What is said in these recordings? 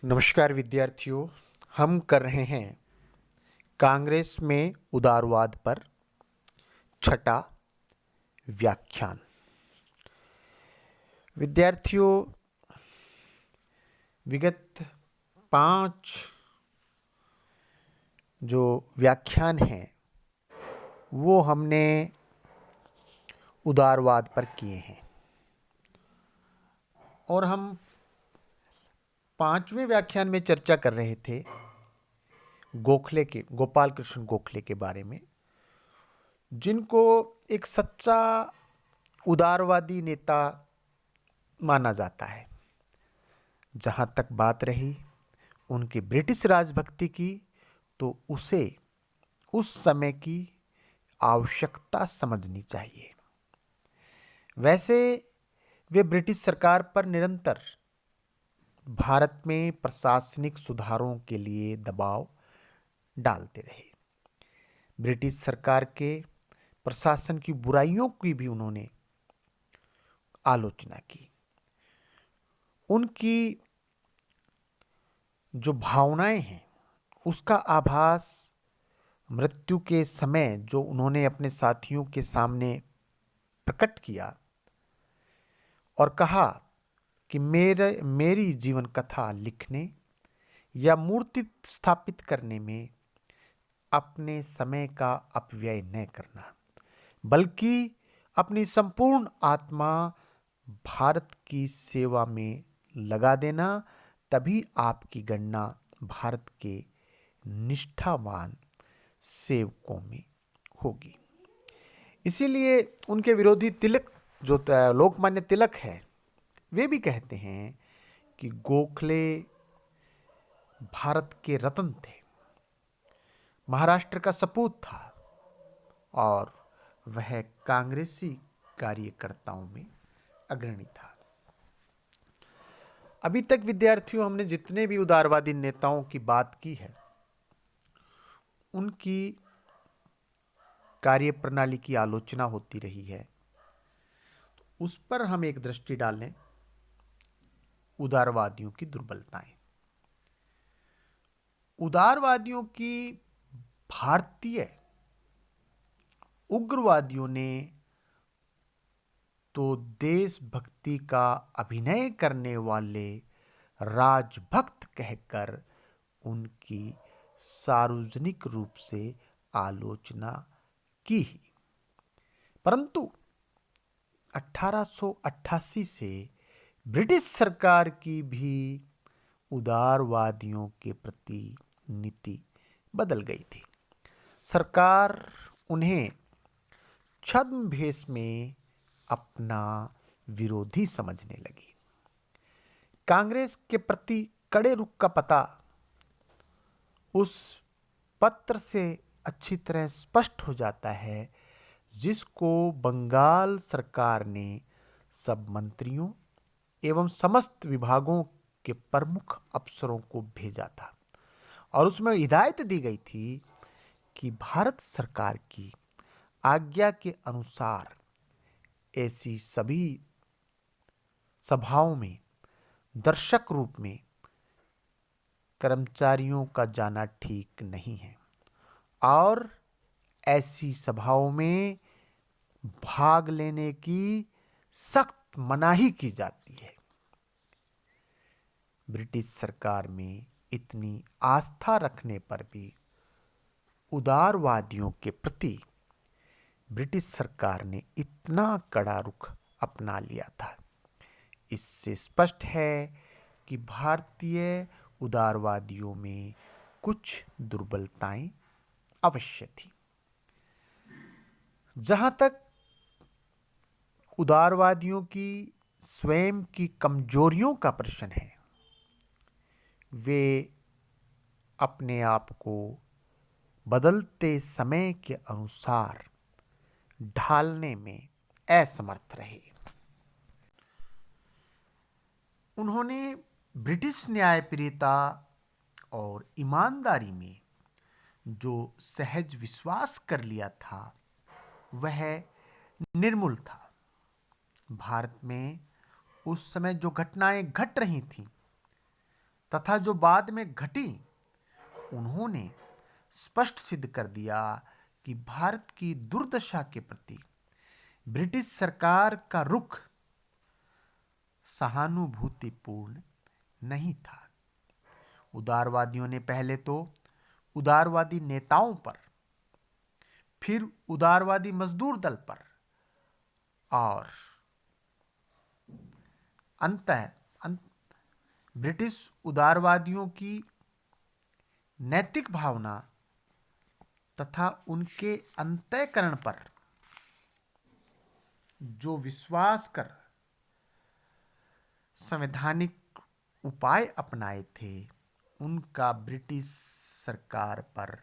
नमस्कार विद्यार्थियों। हम कर रहे हैं कांग्रेस में उदारवाद पर छठा व्याख्यान। विद्यार्थियों, विगत 5 जो व्याख्यान हैं वो हमने उदारवाद पर किए हैं और हम 5वें व्याख्यान में चर्चा कर रहे थे गोपाल कृष्ण गोखले के बारे में, जिनको एक सच्चा उदारवादी नेता माना जाता है। जहाँ तक बात रही उनकी ब्रिटिश राजभक्ति की, तो उसे उस समय की आवश्यकता समझनी चाहिए। वैसे वे ब्रिटिश सरकार पर निरंतर भारत में प्रशासनिक सुधारों के लिए दबाव डालते रहे। ब्रिटिश सरकार के प्रशासन की बुराइयों की भी उन्होंने आलोचना की। उनकी जो भावनाएं हैं उसका आभास मृत्यु के समय जो उन्होंने अपने साथियों के सामने प्रकट किया और कहा कि मेरी जीवन कथा लिखने या मूर्ति स्थापित करने में अपने समय का अपव्यय न करना, बल्कि अपनी संपूर्ण आत्मा भारत की सेवा में लगा देना, तभी आपकी गणना भारत के निष्ठावान सेवकों में होगी। इसीलिए उनके विरोधी तिलक जो लोकमान्य तिलक है, वे भी कहते हैं कि गोखले भारत के रत्न थे, महाराष्ट्र का सपूत था और वह कांग्रेसी कार्यकर्ताओं में अग्रणी था। अभी तक विद्यार्थियों हमने जितने भी उदारवादी नेताओं की बात की है, उनकी कार्यप्रणाली की आलोचना होती रही है। तो उस पर हम एक दृष्टि डालें, उदारवादियों की दुर्बलताएं। उदारवादियों की भारतीय उग्रवादियों ने तो देशभक्ति का अभिनय करने वाले राजभक्त कहकर उनकी सार्वजनिक रूप से आलोचना की ही। परंतु 1888 से ब्रिटिश सरकार की भी उदारवादियों के प्रति नीति बदल गई थी। सरकार उन्हें छद्मवेश में अपना विरोधी समझने लगी। कांग्रेस के प्रति कड़े रुख का पता उस पत्र से अच्छी तरह स्पष्ट हो जाता है, जिसको बंगाल सरकार ने सब मंत्रियों एवं समस्त विभागों के प्रमुख अफसरों को भेजा था और उसमें हिदायत दी गई थी कि भारत सरकार की आज्ञा के अनुसार ऐसी सभी सभाओं में दर्शक रूप में कर्मचारियों का जाना ठीक नहीं है और ऐसी सभाओं में भाग लेने की सख्त मनाही की जाती है। ब्रिटिश सरकार में इतनी आस्था रखने पर भी उदारवादियों के प्रति ब्रिटिश सरकार ने इतना कड़ा रुख अपना लिया था। इससे स्पष्ट है कि भारतीय उदारवादियों में कुछ दुर्बलताएं अवश्य थी। जहां तक उदारवादियों की स्वयं की कमजोरियों का प्रश्न है, वे अपने आप को बदलते समय के अनुसार ढालने में असमर्थ रहे। उन्होंने ब्रिटिश न्यायप्रियता और ईमानदारी में जो सहज विश्वास कर लिया था, वह निर्मूल था। भारत में उस समय जो घटनाएं घट रही थीं तथा जो बाद में घटी, उन्होंने स्पष्ट सिद्ध कर दिया कि भारत की दुर्दशा के प्रति ब्रिटिश सरकार का रुख सहानुभूतिपूर्ण नहीं था। उदारवादियों ने पहले तो उदारवादी नेताओं पर, फिर उदारवादी मजदूर दल पर और ब्रिटिश उदारवादियों की नैतिक भावना तथा उनके अंतःकरण पर जो विश्वास कर संवैधानिक उपाय अपनाए थे, उनका ब्रिटिश सरकार पर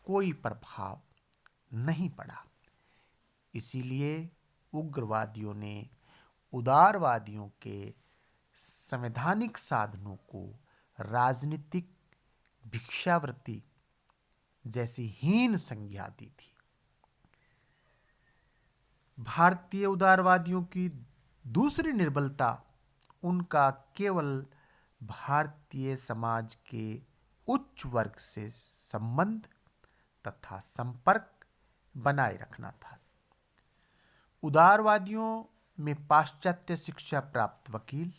कोई प्रभाव नहीं पड़ा। इसीलिए उग्रवादियों ने उदारवादियों के संवैधानिक साधनों को राजनीतिक भिक्षावृत्ति जैसी हीन संज्ञा दी थी। भारतीय उदारवादियों की दूसरी निर्बलता उनका केवल भारतीय समाज के उच्च वर्ग से संबंध तथा संपर्क बनाए रखना था। उदारवादियों में पाश्चात्य शिक्षा प्राप्त वकील,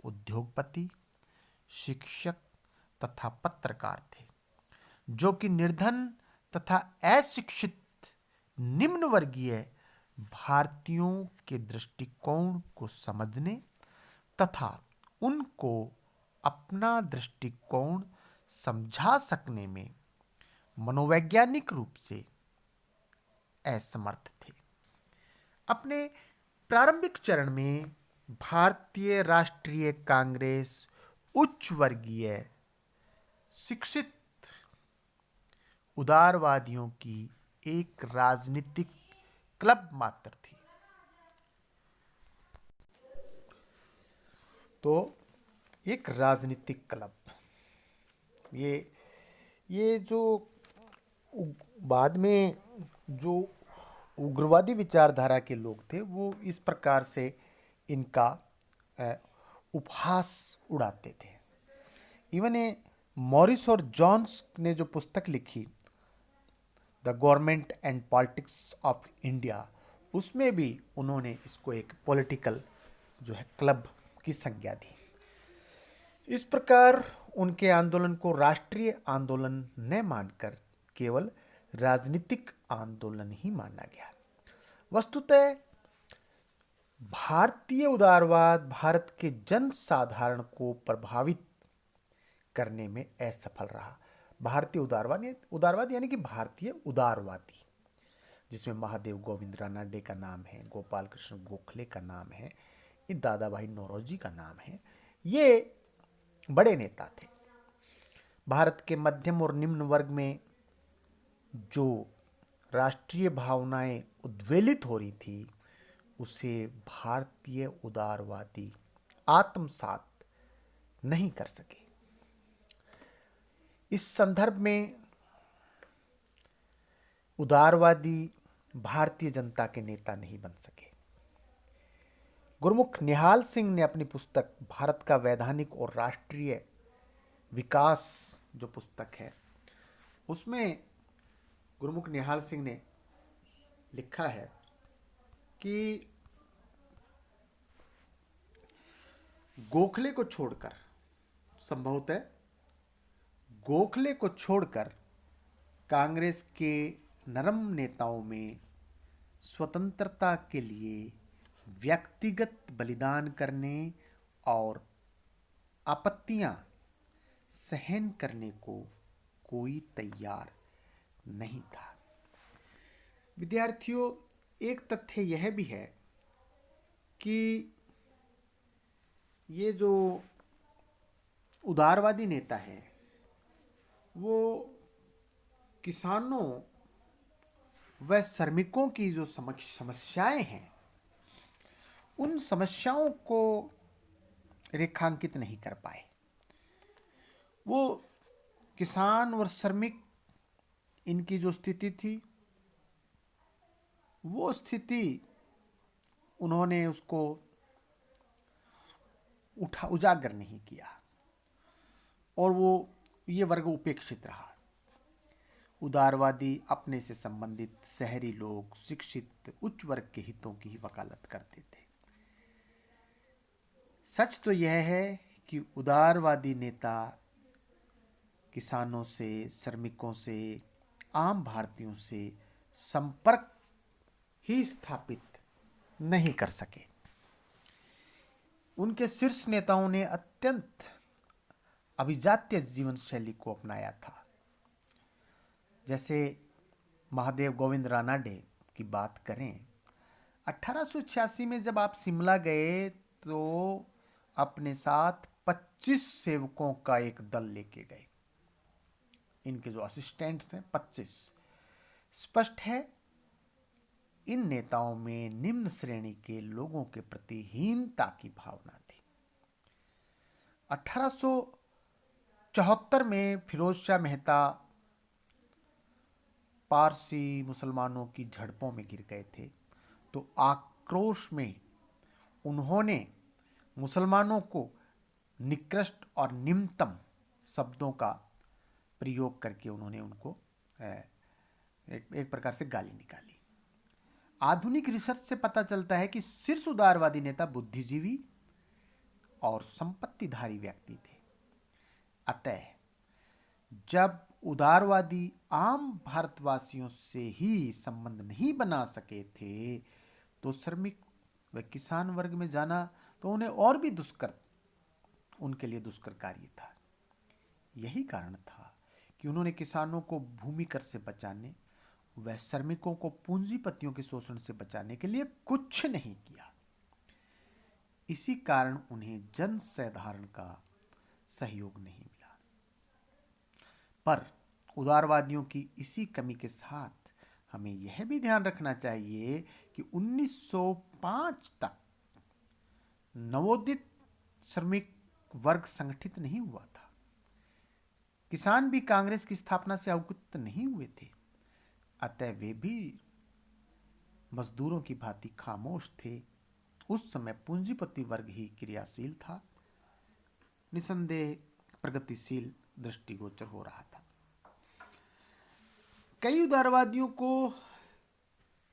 उद्योगपति, शिक्षक तथा पत्रकार थे, जो कि निर्धन तथा अशिक्षित निम्न वर्गीय भारतीयों के दृष्टिकोण को समझने तथा उनको अपना दृष्टिकोण समझा सकने में मनोवैज्ञानिक रूप से असमर्थ थे। अपने प्रारंभिक चरण में भारतीय राष्ट्रीय कांग्रेस उच्च वर्गीय शिक्षित उदारवादियों की एक राजनीतिक क्लब मात्र थी। तो एक राजनीतिक क्लब, ये जो बाद में जो उग्रवादी विचारधारा के लोग थे, वो इस प्रकार से इनका उपहास उड़ाते थे। इवन मॉरिस और जॉन्स ने जो पुस्तक लिखी, the government and politics of India, उसमें भी उन्होंने इसको एक पॉलिटिकल जो है क्लब की संज्ञा दी। इस प्रकार उनके आंदोलन को राष्ट्रीय आंदोलन न मानकर केवल राजनीतिक आंदोलन ही माना गया। वस्तुतः भारतीय उदारवाद भारत के जन साधारण को प्रभावित करने में असफल रहा। भारतीय उदारवाद यानी कि भारतीय उदारवादी, जिसमें महादेव गोविंद रानडे का नाम है, गोपाल कृष्ण गोखले का नाम है, दादा भाई नौरोजी का नाम है, ये बड़े नेता थे। भारत के मध्यम और निम्न वर्ग में जो राष्ट्रीय भावनाएं उद्वेलित हो रही थी, उसे भारतीय उदारवादी आत्मसात नहीं कर सके। इस संदर्भ में उदारवादी भारतीय जनता के नेता नहीं बन सके। गुरमुख निहाल सिंह ने अपनी पुस्तक भारत का वैधानिक और राष्ट्रीय विकास जो पुस्तक है, उसमें गुरमुख निहाल सिंह ने लिखा है कि गोखले को छोड़कर, संभवतः गोखले को छोड़कर कांग्रेस के नरम नेताओं में स्वतंत्रता के लिए व्यक्तिगत बलिदान करने और आपत्तियां सहन करने को कोई तैयार नहीं था। विद्यार्थियों, एक तथ्य यह भी है कि ये जो उदारवादी नेता हैं, वो किसानों व श्रमिकों की जो समस्याएं हैं, उन समस्याओं को रेखांकित नहीं कर पाए। वो किसान और श्रमिक, इनकी जो स्थिति थी, वो स्थिति उन्होंने उसको उजागर नहीं किया। और वो ये वर्ग उपेक्षित रहा। उदारवादी अपने से संबंधित शहरी लोग, शिक्षित, उच्च वर्ग के हितों की ही वकालत करते थे। सच तो यह है कि उदारवादी नेता किसानों से, श्रमिकों से, आम भारतीयों से संपर्क ही स्थापित नहीं कर सके। उनके शीर्ष नेताओं ने अत्यंत अभिजात्य जीवन शैली को अपनाया था। जैसे महादेव गोविंद रानाडे की बात करें, 1886 में जब आप शिमला गए तो अपने साथ 25 सेवकों का एक दल लेके गए। इनके जो असिस्टेंट्स हैं 25। स्पष्ट है इन नेताओं में निम्न श्रेणी के लोगों के प्रति हीनता की भावना थी। 1874 में फिरोज शाह मेहता पारसी मुसलमानों की झड़पों में गिर गए थे, तो आक्रोश में उन्होंने मुसलमानों को निकृष्ट और निम्नतम शब्दों का प्रयोग करके उन्होंने उनको एक प्रकार से गाली निकाली। आधुनिक रिसर्च से पता चलता है कि शीर्ष उदारवादी नेता बुद्धिजीवी और संपत्तिधारी व्यक्ति थे। अतः जब उदारवादी आम भारतवासियों से ही संबंध नहीं बना सके थे, तो श्रमिक व किसान वर्ग में जाना तो उन्हें और भी उनके लिए दुष्कर कार्य था। यही कारण था कि उन्होंने किसानों को भूमि कर से बचाने व श्रमिकों को पूंजीपतियों के शोषण से बचाने के लिए कुछ नहीं किया। इसी कारण उन्हें जन साधारण का सहयोग नहीं मिला। पर उदारवादियों की इसी कमी के साथ हमें यह भी ध्यान रखना चाहिए कि 1905 तक नवोदित श्रमिक वर्ग संगठित नहीं हुआ था। किसान भी कांग्रेस की स्थापना से अवगत नहीं हुए थे। अतः वे भी मजदूरों की भांति खामोश थे। उस समय पूंजीपति वर्ग ही क्रियाशील था, निसंदेह प्रगतिशील दृष्टिगोचर हो रहा था। कई उदारवादियों को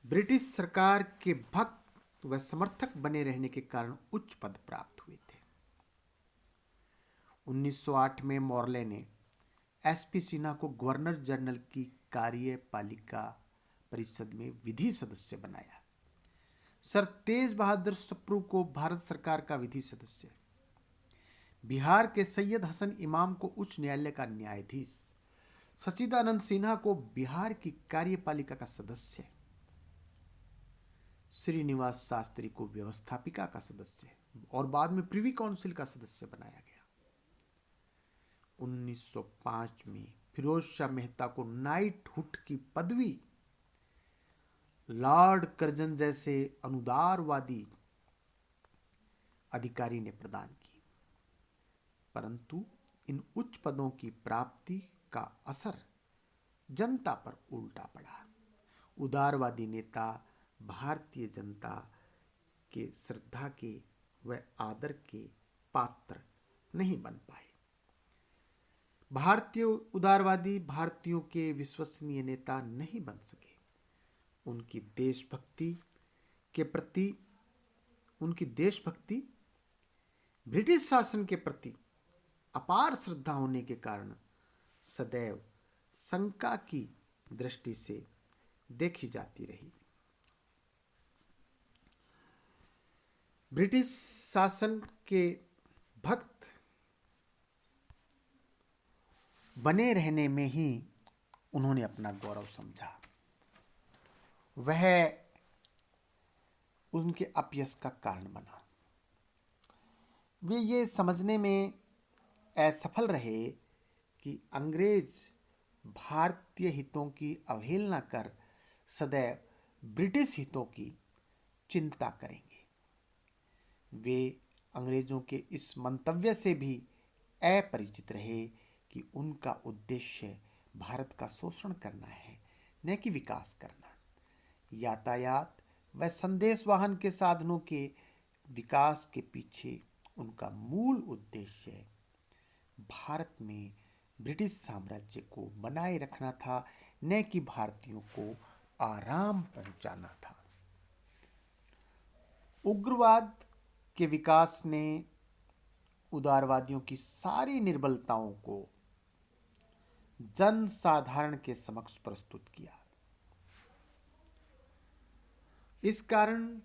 ब्रिटिश सरकार के भक्त व समर्थक बने रहने के कारण उच्च पद प्राप्त हुए थे। 1908 में मॉर्ले ने एसपी सिन्हा को गवर्नर जनरल की कार्यपालिका परिषद में विधि सदस्य बनाया। सर तेज बहादुर सप्रू को भारत सरकार का विधि सदस्य, बिहार के सैयद हसन इमाम को उच्च न्यायालय का न्यायाधीश, सच्चिदानंद सिन्हा को बिहार की कार्यपालिका का सदस्य, श्रीनिवास शास्त्री को व्यवस्थापिका का सदस्य और बाद में प्रिवी काउंसिल का सदस्य बनाया गया। 1905 में फिरोज शाह मेहता को नाइटहुड की पदवी लॉर्ड कर्जन जैसे अनुदारवादी अधिकारी ने प्रदान की, परंतु इन उच्च पदों की प्राप्ति का असर जनता पर उल्टा पड़ा। उदारवादी नेता भारतीय जनता के श्रद्धा के व आदर के पात्र नहीं बन पाए। भारतीय उदारवादी भारतीयों के विश्वसनीय नेता नहीं बन सके। उनकी देशभक्ति ब्रिटिश शासन के प्रति अपार श्रद्धा होने के कारण सदैव शंका की दृष्टि से देखी जाती रही। ब्रिटिश शासन के भक्त बने रहने में ही उन्होंने अपना गौरव समझा। वह उनके अपयश का कारण बना। वे ये समझने में असफल रहे कि अंग्रेज भारतीय हितों की अवहेलना कर सदैव ब्रिटिश हितों की चिंता करेंगे। वे अंग्रेजों के इस मंतव्य से भी अपरिचित रहे कि उनका उद्देश्य भारत का शोषण करना है, न कि विकास करना। यातायात व संदेश वाहन के साधनों के विकास के पीछे उनका मूल उद्देश्य भारत में ब्रिटिश साम्राज्य को बनाए रखना था, न कि भारतीयों को आराम पहुंचाना था। उग्रवाद के विकास ने उदारवादियों की सारी निर्बलताओं को जन साधारण के समक्ष प्रस्तुत किया। इस कारण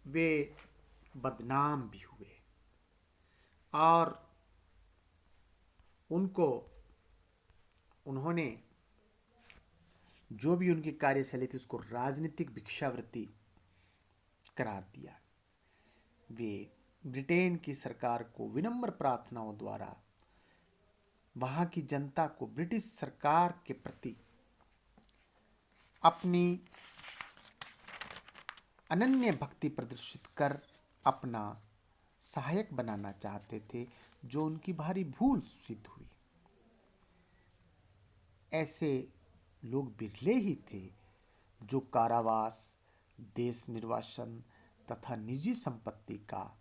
वे बदनाम भी हुए और उन्होंने जो भी उनकी कार्यशैली थी उसको राजनीतिक भिक्षावृत्ति करार दिया। वे ब्रिटेन की सरकार को विनम्र प्रार्थनाओं द्वारा वहां की जनता को ब्रिटिश सरकार के प्रति अपनी अनन्य भक्ति प्रदर्शित कर अपना सहायक बनाना चाहते थे, जो उनकी भारी भूल सिद्ध हुई। ऐसे लोग बिरले ही थे जो कारावास, देश निर्वासन तथा निजी संपत्ति का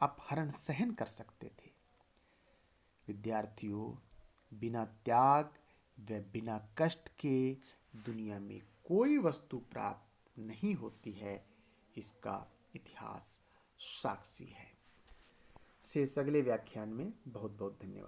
अपहरण सहन कर सकते थे। विद्यार्थियों, बिना त्याग व बिना कष्ट के दुनिया में कोई वस्तु प्राप्त नहीं होती है, इसका इतिहास साक्षी है। शेष अगले व्याख्यान में। बहुत बहुत धन्यवाद।